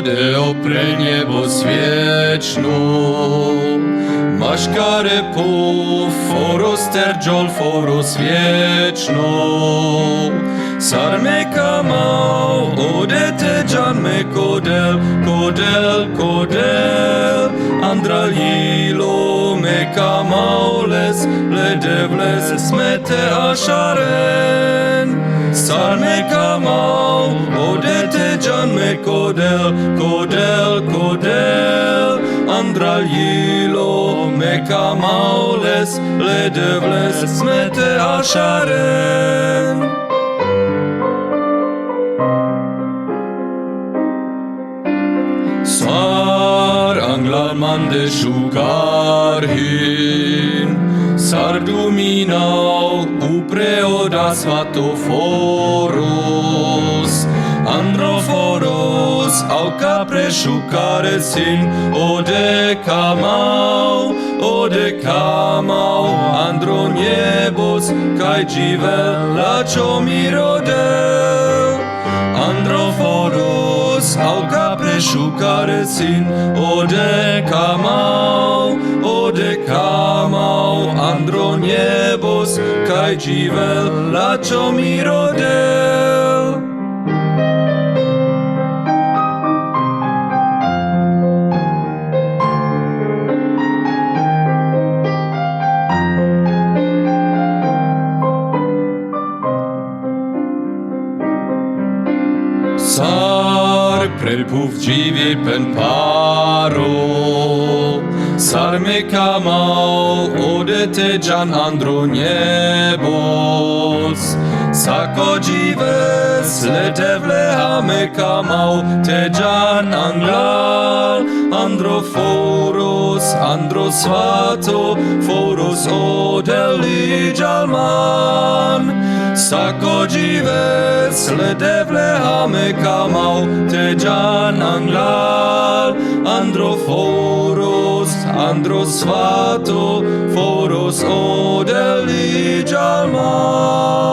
ode opre niebo sviečnú. Maškare po foros terđol foros vječnu. Sarme kamau odete džanme kodel, kodel, kodel. Andraljilo me kamau les, ledevles smete ašaren. Sarme kamau odete džanme kodel, kodel, kodel. Andraljilo me kamau les, ledevles smete ašaren. Sar anglar mande šukar hin, sar duminau upre oda svatoforos. Androforos auka prešukare sin, ode kamau, andro niebos, kaj dživel, lačo mi rodel. Androforos auka prešukare sin, ode kamau, andro niebos, kaj dživel, lačo mi rodel. Sar prelpów dziwie pen paro, sar me kamau odete džan andro niebos. Sako dzives letevle hame kamau te džan anglal, androforos, andro svato, foros odeli džalman. Sako dzives ledevle hame kamau te džan anglal, androforos, andro svato, foros odeli džalman.